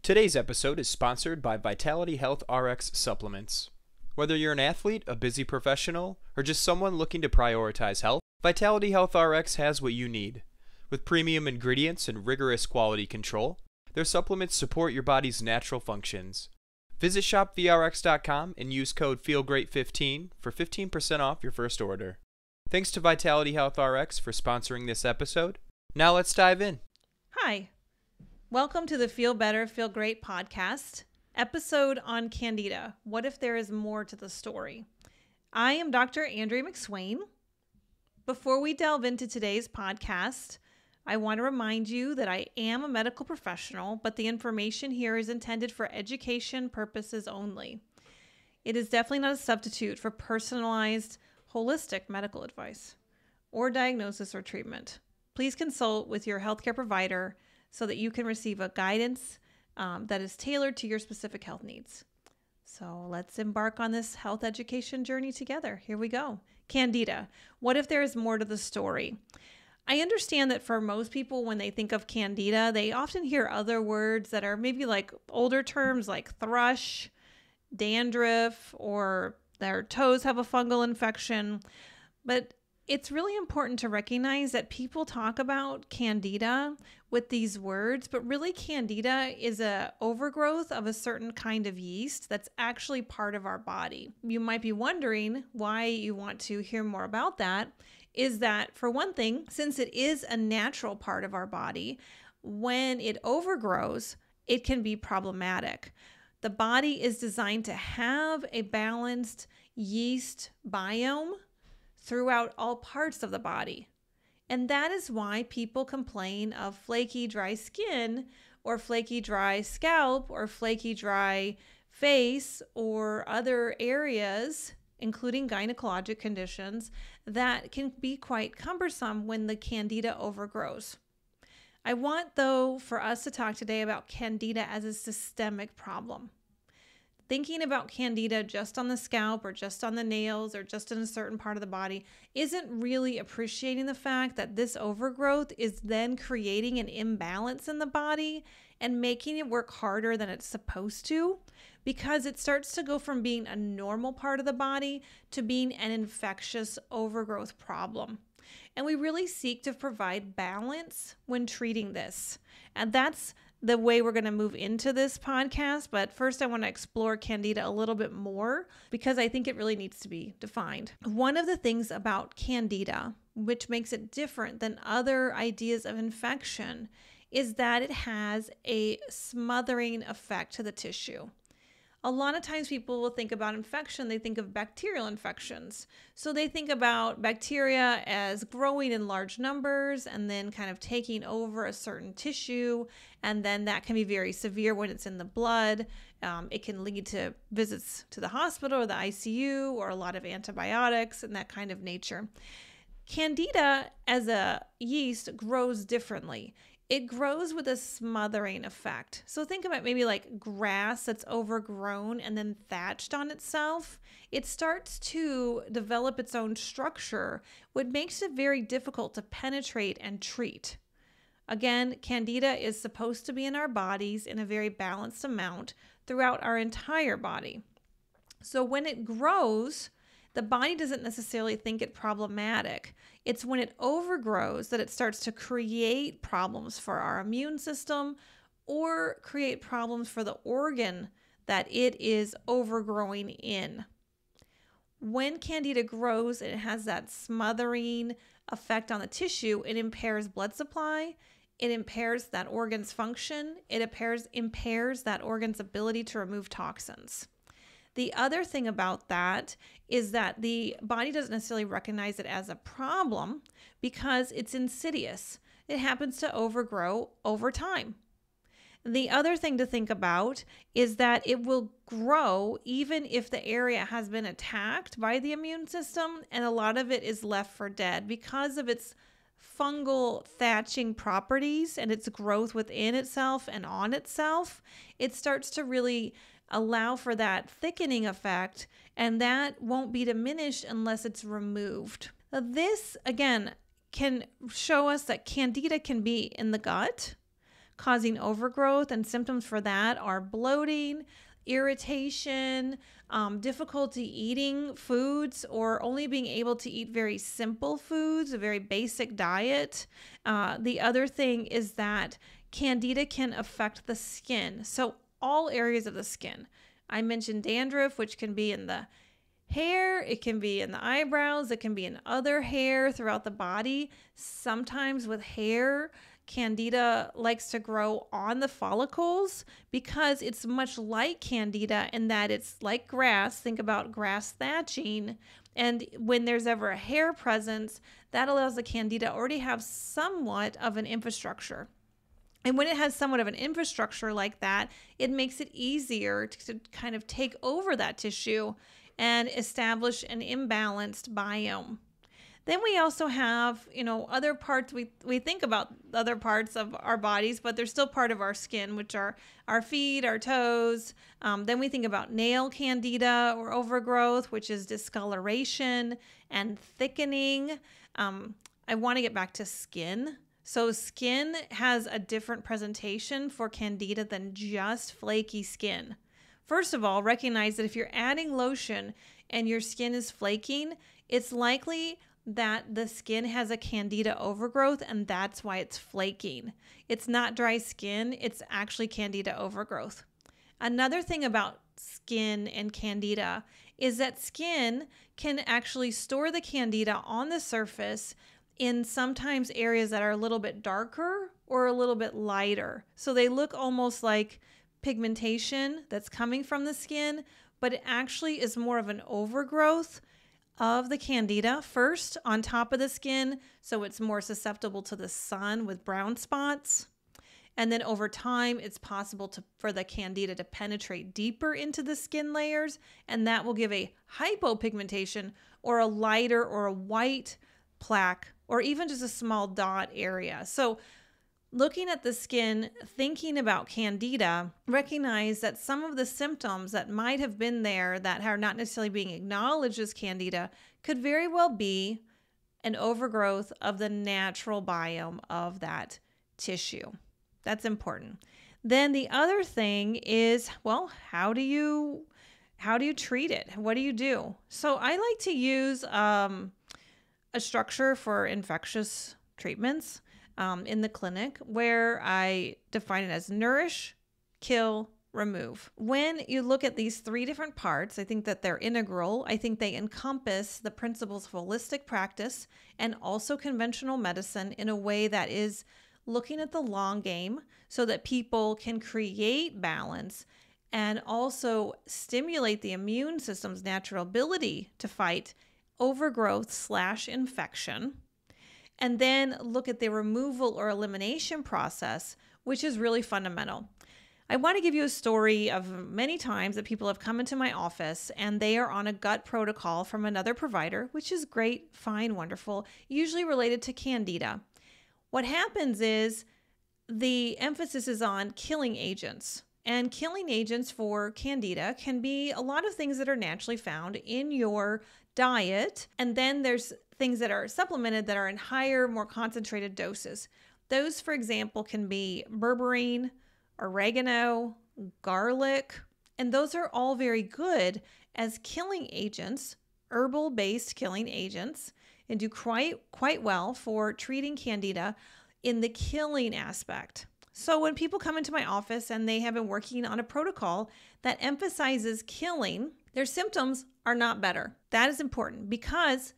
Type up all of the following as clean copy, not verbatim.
Today's episode is sponsored by Vitality Health RX Supplements. Whether you're an athlete, a busy professional, or just someone looking to prioritize health, Vitality Health RX has what you need. With premium ingredients and rigorous quality control, their supplements support your body's natural functions. Visit shopvrx.com and use code FEELGREAT15 for 15% off your first order. Thanks to Vitality Health RX for sponsoring this episode. Now let's dive in. Hi. Welcome to the Feel Better, Feel Great podcast, episode on Candida. What if there is more to the story? I am Dr. Andrea McSwain. Before we delve into today's podcast, I want to remind you that I am a medical professional, but the information here is intended for education purposes only. It is definitely not a substitute for personalized, holistic medical advice or diagnosis or treatment. Please consult with your healthcare provider so that you can receive a guidance that is tailored to your specific health needs. So let's embark on this health education journey together. Here we go. Candida. What if there is more to the story? I understand that for most people, when they think of Candida, they often hear other words that are maybe like older terms like thrush, dandruff, or their toes have a fungal infection. But it's really important to recognize that people talk about Candida with these words, but really Candida is an overgrowth of a certain kind of yeast that's actually part of our body. You might be wondering why you want to hear more about that. Is that, for one thing, since it is a natural part of our body, when it overgrows, it can be problematic. The body is designed to have a balanced yeast biome throughout all parts of the body. And that is why people complain of flaky, dry skin, or flaky, dry scalp, or flaky, dry face, or other areas, including gynecologic conditions, that can be quite cumbersome when the Candida overgrows. I want, though, for us to talk today about Candida as a systemic problem. Thinking about Candida just on the scalp or just on the nails or just in a certain part of the body isn't really appreciating the fact that this overgrowth is then creating an imbalance in the body and making it work harder than it's supposed to, because it starts to go from being a normal part of the body to being an infectious overgrowth problem. And we really seek to provide balance when treating this. And that's the way we're going to move into this podcast. But first, I want to explore Candida a little bit more because I think it really needs to be defined. One of the things about Candida, which makes it different than other ideas of infection, is that it has a smothering effect to the tissue. A lot of times people will think about infection, they think of bacterial infections. So they think about bacteria as growing in large numbers and then kind of taking over a certain tissue. And then that can be very severe when it's in the blood. It can lead to visits to the hospital or the ICU or a lot of antibiotics and that kind of nature. Candida as a yeast grows differently. It grows with a smothering effect. So think about maybe like grass that's overgrown and then thatched on itself. It starts to develop its own structure, which makes it very difficult to penetrate and treat. Again, Candida is supposed to be in our bodies in a very balanced amount throughout our entire body. So when it grows, the body doesn't necessarily think it problematic. It's when it overgrows that it starts to create problems for our immune system or create problems for the organ that it is overgrowing in. When Candida grows and it has that smothering effect on the tissue, it impairs blood supply, it impairs that organ's function, it impairs that organ's ability to remove toxins. The other thing about that is that the body doesn't necessarily recognize it as a problem because it's insidious. It happens to overgrow over time. The other thing to think about is that it will grow even if the area has been attacked by the immune system and a lot of it is left for dead because of its fungal thatching properties and its growth within itself and on itself. It starts to really allow for that thickening effect, and that won't be diminished unless it's removed. Now, this, again, can show us that Candida can be in the gut, causing overgrowth, and symptoms for that are bloating, irritation, difficulty eating foods, or only being able to eat very simple foods, a very basic diet. The other thing is that Candida can affect the skin. So all areas of the skin. I mentioned dandruff, which can be in the hair, it can be in the eyebrows, it can be in other hair throughout the body. Sometimes with hair, Candida likes to grow on the follicles because it's much like Candida in that it's like grass. Think about grass thatching. And when there's ever a hair presence, that allows the Candida already have somewhat of an infrastructure. And when it has somewhat of an infrastructure like that, it makes it easier to kind of take over that tissue and establish an imbalanced biome. Then we also have, other parts, we think about other parts of our bodies, but they're still part of our skin, which are our feet, our toes. Then we think about nail candida or overgrowth, which is discoloration and thickening. I want to get back to skin. So skin has a different presentation for candida than just flaky skin. First of all, recognize that if you're adding lotion and your skin is flaking, it's likely that the skin has a candida overgrowth, and that's why it's flaking. It's not dry skin, it's actually candida overgrowth. Another thing about skin and candida is that skin can actually store the candida on the surface in sometimes areas that are a little bit darker or a little bit lighter. So they look almost like pigmentation that's coming from the skin, but it actually is more of an overgrowth of the candida first on top of the skin, so it's more susceptible to the sun with brown spots. And then over time, it's possible for the candida to penetrate deeper into the skin layers, and that will give a hypopigmentation or a lighter or a white plaque or even just a small dot area. So looking at the skin, thinking about candida, recognize that some of the symptoms that might have been there that are not necessarily being acknowledged as candida could very well be an overgrowth of the natural biome of that tissue. That's important. Then the other thing is, well, how do you treat it? What do you do? So I like to use a structure for infectious treatments in the clinic where I define it as nourish, kill, remove. When you look at these three different parts, I think that they're integral. I think they encompass the principles of holistic practice and also conventional medicine in a way that is looking at the long game so that people can create balance and also stimulate the immune system's natural ability to fight overgrowth/infection, and then look at the removal or elimination process, which is really fundamental. I want to give you a story of many times that people have come into my office and they are on a gut protocol from another provider, which is great, fine, wonderful, usually related to Candida. What happens is the emphasis is on killing agents. And killing agents for Candida can be a lot of things that are naturally found in your diet. And then there's things that are supplemented that are in higher, more concentrated doses. Those, for example, can be berberine, oregano, garlic, and those are all very good as killing agents, herbal-based killing agents, and do quite well for treating Candida in the killing aspect. So when people come into my office and they have been working on a protocol that emphasizes killing, their symptoms are not better. That is important because,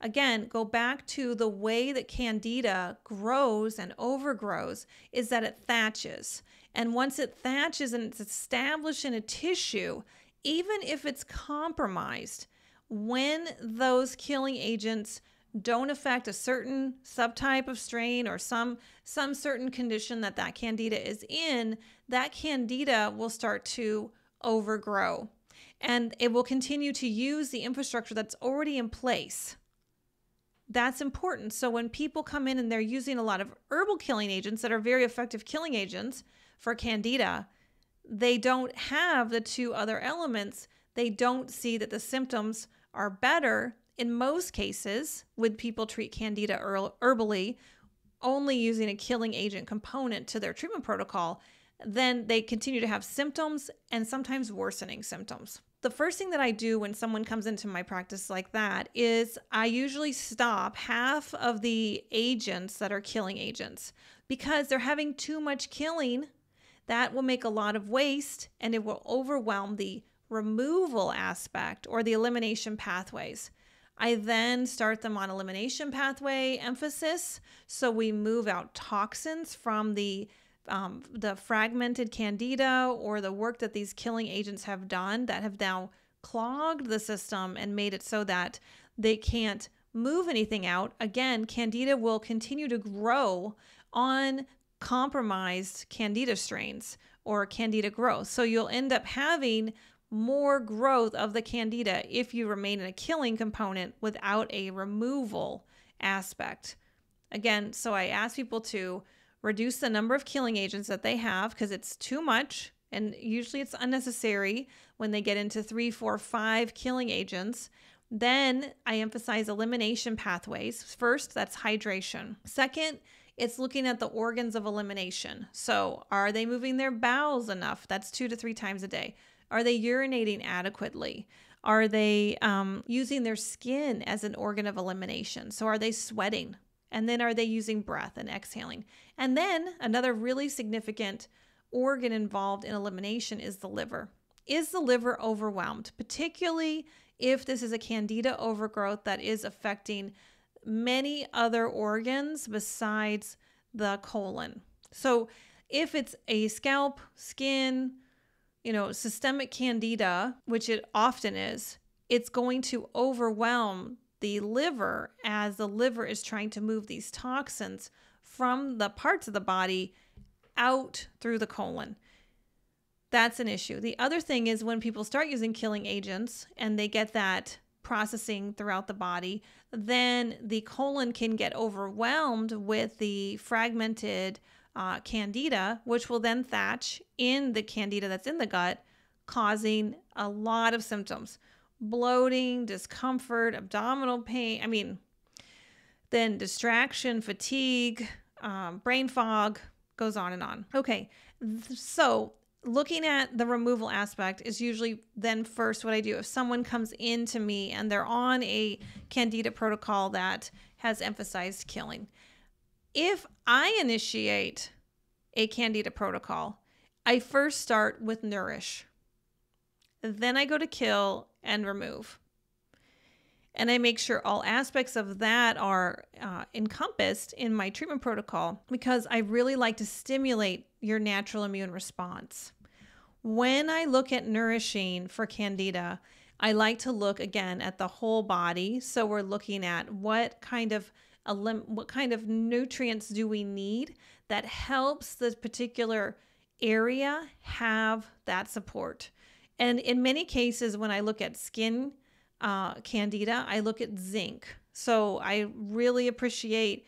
again, go back to the way that Candida grows and overgrows is that it thatches. And once it thatches and it's established in a tissue, even if it's compromised, when those killing agents don't affect a certain subtype of strain or some certain condition that Candida is in, that Candida will start to overgrow. And it will continue to use the infrastructure that's already in place. That's important. So when people come in and they're using a lot of herbal killing agents that are very effective killing agents for Candida, they don't have the two other elements. They don't see that the symptoms are better. In most cases, when people treat Candida herbally, only using a killing agent component to their treatment protocol, then they continue to have symptoms and sometimes worsening symptoms. The first thing that I do when someone comes into my practice like that is I usually stop half of the agents that are killing agents because they're having too much killing. That will make a lot of waste and it will overwhelm the removal aspect or the elimination pathways. I then start them on elimination pathway emphasis. So we move out toxins from the fragmented Candida or the work that these killing agents have done that have now clogged the system and made it so that they can't move anything out. Again, Candida will continue to grow on compromised Candida strains or Candida growth. So you'll end up having more growth of the Candida if you remain in a killing component without a removal aspect. Again, so I ask people to reduce the number of killing agents that they have because it's too much, and usually it's unnecessary when they get into 3, 4, 5 killing agents. Then I emphasize elimination pathways. First, that's hydration. Second, it's looking at the organs of elimination. So are they moving their bowels enough? That's 2 to 3 times a day. Are they urinating adequately? Are they using their skin as an organ of elimination? So are they sweating? And then are they using breath and exhaling? And then another really significant organ involved in elimination is the liver. Is the liver overwhelmed? Particularly if this is a Candida overgrowth that is affecting many other organs besides the colon. So if it's a scalp, skin, systemic Candida, which it often is, it's going to overwhelm the liver as the liver is trying to move these toxins from the parts of the body out through the colon. That's an issue. The other thing is when people start using killing agents and they get that processing throughout the body, then the colon can get overwhelmed with the fragmented Candida, which will then thatch in the Candida that's in the gut, causing a lot of symptoms. Bloating, discomfort, abdominal pain, then distraction, fatigue, brain fog, goes on and on. Okay, so looking at the removal aspect is usually then first what I do. If someone comes into me and they're on a Candida protocol that has emphasized killing, if I initiate a Candida protocol, I first start with nourish. Then I go to kill and remove. And I make sure all aspects of that are encompassed in my treatment protocol because I really like to stimulate your natural immune response. When I look at nourishing for Candida, I like to look again at the whole body. So we're looking at what kind of nutrients do we need that helps this particular area have that support. And in many cases, when I look at skin Candida, I look at zinc. So I really appreciate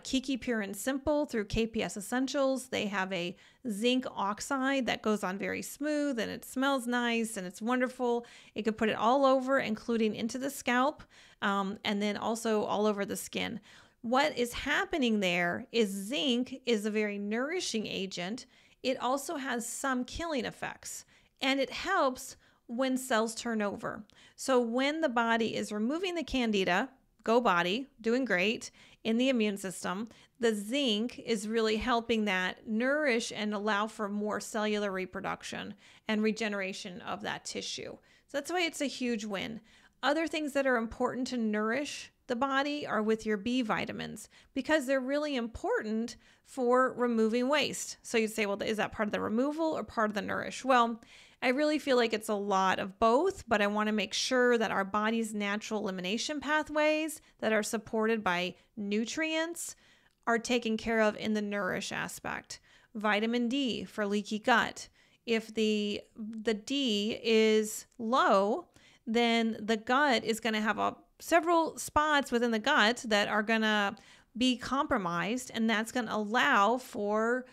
Kiki Pure and Simple through KPS Essentials. They have a zinc oxide that goes on very smooth and it smells nice and it's wonderful. You could put it all over, including into the scalp, and then also all over the skin. What is happening there is zinc is a very nourishing agent. It also has some killing effects, and it helps when cells turn over. So when the body is removing the Candida, go body, doing great in the immune system, the zinc is really helping that nourish and allow for more cellular reproduction and regeneration of that tissue. So that's why it's a huge win. Other things that are important to nourish the body are with your B vitamins because they're really important for removing waste. So you'd say, well, is that part of the removal or part of the nourish? Well, I really feel like it's a lot of both, but I want to make sure that our body's natural elimination pathways that are supported by nutrients are taken care of in the nourish aspect. Vitamin D for leaky gut. If the D is low, then the gut is going to have several spots within the gut that are going to be compromised, and that's going to allow for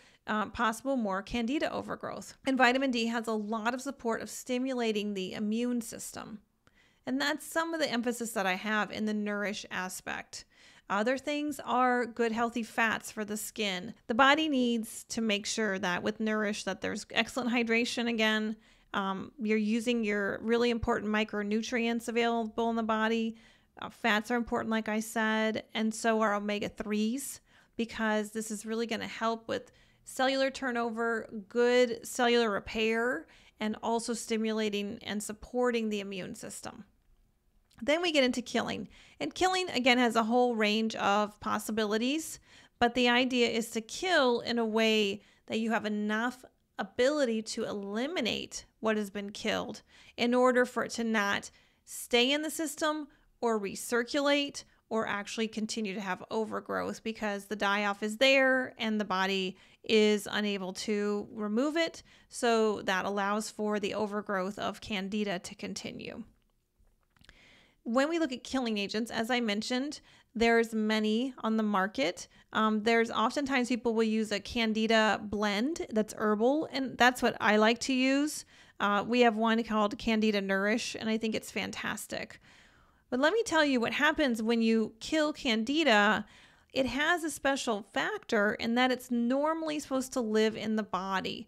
possible more Candida overgrowth. And vitamin D has a lot of support of stimulating the immune system. And that's some of the emphasis that I have in the nourish aspect. Other things are good, healthy fats for the skin. The body needs to make sure that with Nourish that there's excellent hydration again. You're using your really important micronutrients available in the body. Fats are important, like I said, and so are omega-3s, because this is really going to help with cellular turnover, good cellular repair, and also stimulating and supporting the immune system. Then we get into killing. And killing, again, has a whole range of possibilities, but the idea is to kill in a way that you have enough ability to eliminate what has been killed in order for it to not stay in the system or recirculate or actually continue to have overgrowth, because the die-off is there and the body is unable to remove it. So that allows for the overgrowth of Candida to continue. When we look at killing agents, as I mentioned, there's many on the market. There's oftentimes people will use a Candida blend that's herbal, and that's what I like to use. We have one called Candida Nourish, and I think it's fantastic. But let me tell you what happens when you kill Candida. It has a special factor in that it's normally supposed to live in the body.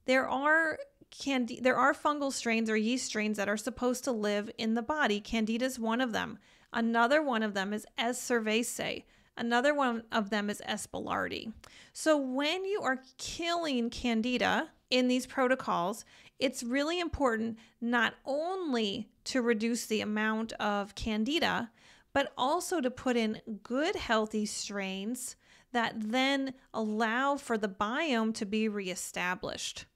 There are fungal strains or yeast strains that are supposed to live in the body. Candida is one of them. Another one of them is S. cerevisiae. Another one of them is S. boulardii. So when you are killing Candida in these protocols, it's really important not only to reduce the amount of Candida, but also to put in good, healthy strains that then allow for the biome to be reestablished.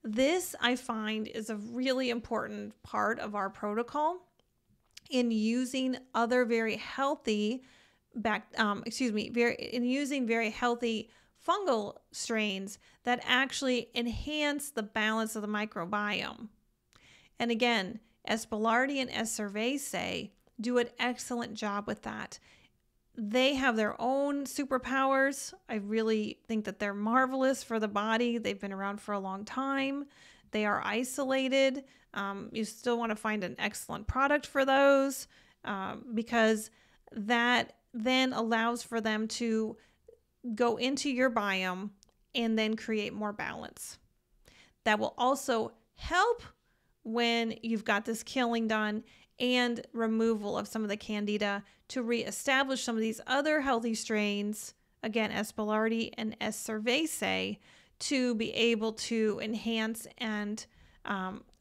This, I find, is a really important part of our protocol in using other very healthy using very healthy fungal strains that actually enhance the balance of the microbiome. And again, S. boulardii and S. cerevisiae do an excellent job with that. They have their own superpowers. I really think that they're marvelous for the body. They've been around for a long time. They are isolated. You still want to find an excellent product for those because that then allows for them to go into your biome and then create more balance. That will also help when you've got this killing done and removal of some of the Candida to reestablish some of these other healthy strains, again, S. boulardii and S. cerevisiae, to be able to enhance and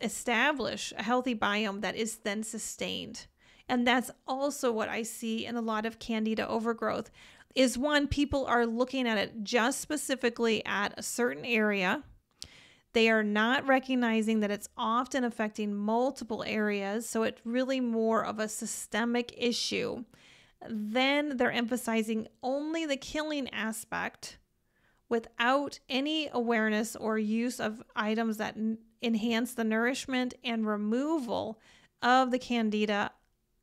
establish a healthy biome that is then sustained. And that's also what I see in a lot of Candida overgrowth is one, people are looking at it just specifically at a certain area. They are not recognizing that it's often affecting multiple areas, so it's really more of a systemic issue. Then they're emphasizing only the killing aspect without any awareness or use of items that enhance the nourishment and removal of the Candida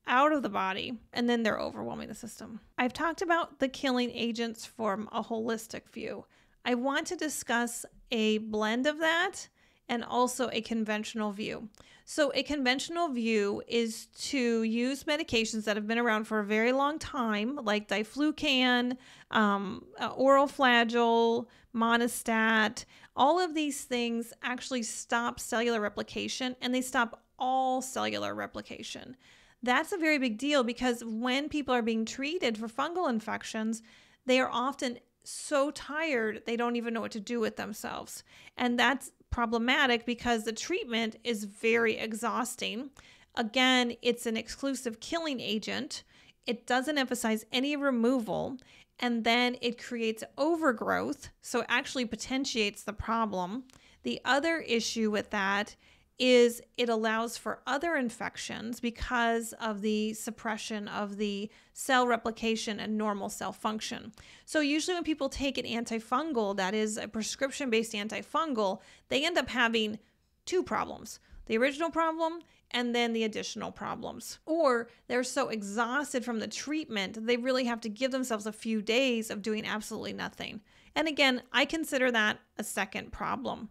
out of the body, and then they're overwhelming the system. I've talked about the killing agents from a holistic view. I want to discuss a blend of that and also a conventional view. So a conventional view is to use medications that have been around for a very long time, like diflucan, oral flagyl, monostat. All of these things actually stop cellular replication, and they stop all cellular replication. That's a very big deal because when people are being treated for fungal infections, they are often so tired they don't even know what to do with themselves. And that's problematic because the treatment is very exhausting. Again, it's an exclusive killing agent. It doesn't emphasize any removal, and then it creates overgrowth, so it actually potentiates the problem. The other issue with that is it allows for other infections because of the suppression of the cell replication and normal cell function. So usually when people take an antifungal, that is a prescription-based antifungal, they end up having two problems: the original problem and then the additional problems. Or they're so exhausted from the treatment, they really have to give themselves a few days of doing absolutely nothing. And again, I consider that a second problem.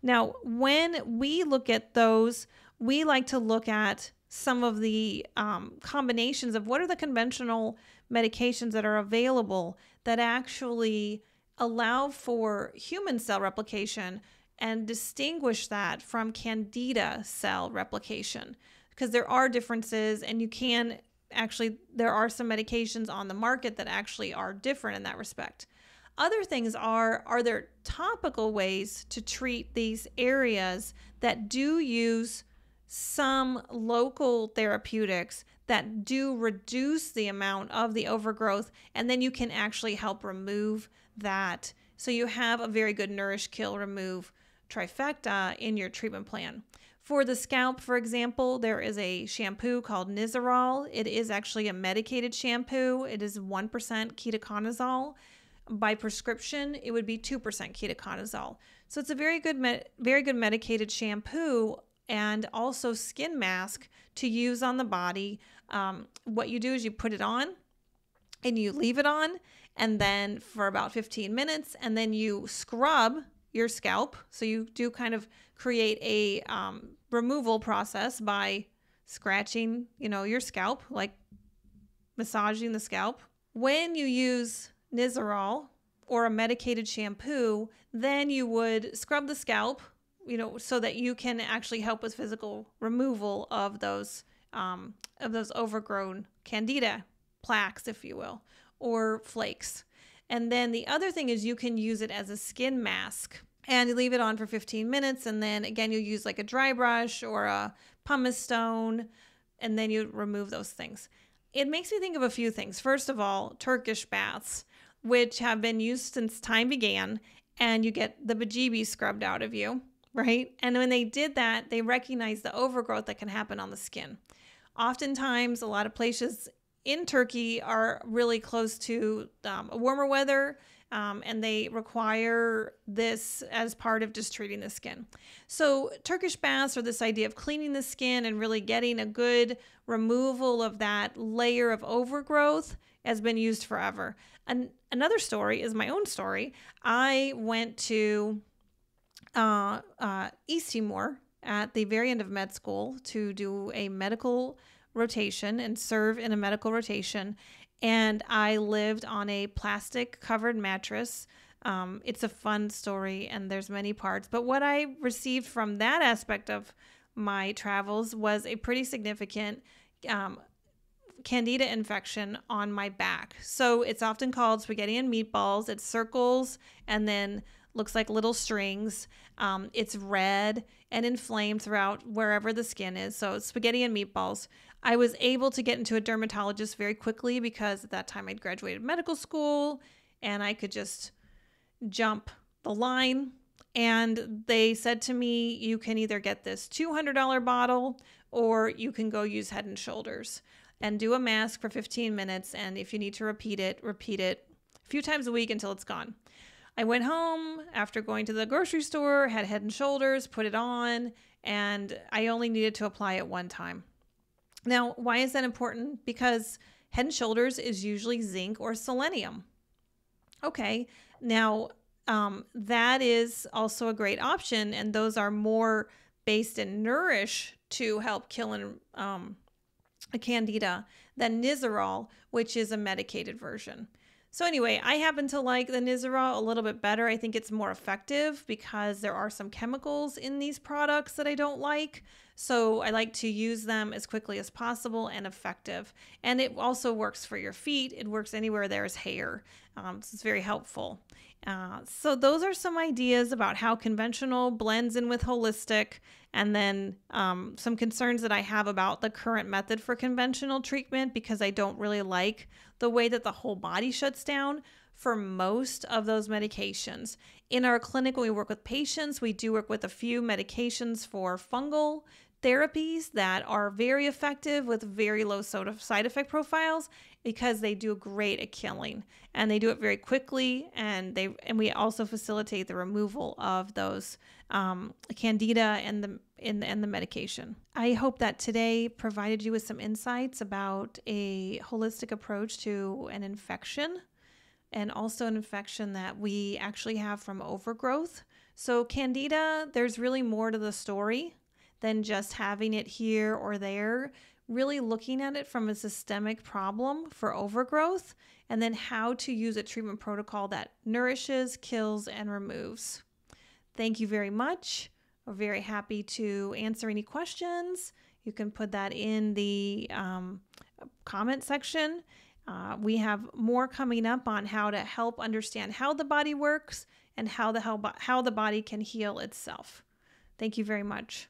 Now, when we look at those, we like to look at some of the combinations of what are the conventional medications that are available that actually allow for human cell replication and distinguish that from Candida cell replication. Because there are differences, and you can actually, there are some medications on the market that actually are different in that respect. Other things are there topical ways to treat these areas that do use some local therapeutics that do reduce the amount of the overgrowth, and then you can actually help remove that. So you have a very good nourish, kill, remove trifecta in your treatment plan. For the scalp, for example, there is a shampoo called Nizoral. It is actually a medicated shampoo. It is 1% ketoconazole. By prescription, it would be 2% ketoconazole. So it's a very good medicated shampoo and also skin mask to use on the body. What you do is you put it on and you leave it on, and then for about 15 minutes, and then you scrub your scalp. So you do kind of create a removal process by scratching, your scalp, like massaging the scalp. When you use Nizoral or a medicated shampoo, then you would scrub the scalp, so that you can actually help with physical removal of those overgrown Candida plaques, if you will, or flakes. And then the other thing is you can use it as a skin mask, and you leave it on for 15 minutes. And then again, you use like a dry brush or a pumice stone, and then you remove those things. It makes me think of a few things. First of all, Turkish baths, which have been used since time began, and you get the bejeebies scrubbed out of you, right? And when they did that, they recognized the overgrowth that can happen on the skin. Oftentimes, a lot of places in Turkey are really close to warmer weather, and they require this as part of just treating the skin. So Turkish baths are this idea of cleaning the skin and really getting a good removal of that layer of overgrowth has been used forever. And another story is my own story. I went to East Timor at the very end of med school to do a medical rotation and serve in a medical rotation. And I lived on a plastic covered mattress. It's a fun story, and there's many parts. But what I received from that aspect of my travels was a pretty significant Candida infection on my back. So it's often called spaghetti and meatballs. It circles and then looks like little strings. It's red and inflamed throughout wherever the skin is. So it's spaghetti and meatballs. I was able to get into a dermatologist very quickly because at that time I'd graduated medical school and I could just jump the line. And they said to me, you can either get this $200 bottle or you can go use Head and Shoulders and do a mask for 15 minutes. And if you need to repeat it a few times a week until it's gone. I went home after going to the grocery store, had Head and Shoulders, put it on, and I only needed to apply it one time. Now, why is that important? Because Head and Shoulders is usually zinc or selenium. Okay, now that is also a great option, and those are more based in Nourish to help kill a Candida than Nizoral, which is a medicated version. So anyway, I happen to like the Nizoral a little bit better. I think it's more effective because there are some chemicals in these products that I don't like. So I like to use them as quickly as possible and effective. And it also works for your feet. It works anywhere there's hair. So it's very helpful. So those are some ideas about how conventional blends in with holistic, and then some concerns that I have about the current method for conventional treatment because I don't really like the way that the whole body shuts down for most of those medications. In our clinic, when we work with patients, we do work with a few medications for fungal therapies that are very effective with very low side effect profiles because they do great at killing, and they do it very quickly, and we also facilitate the removal of those Candida and the medication. I hope that today provided you with some insights about a holistic approach to an infection, and also an infection that we actually have from overgrowth. So Candida, there's really more to the story than just having it here or there, really looking at it from a systemic problem for overgrowth, and then how to use a treatment protocol that nourishes, kills, and removes. Thank you very much. We're very happy to answer any questions. You can put that in the comment section. We have more coming up on how to help understand how the body works and how the body can heal itself. Thank you very much.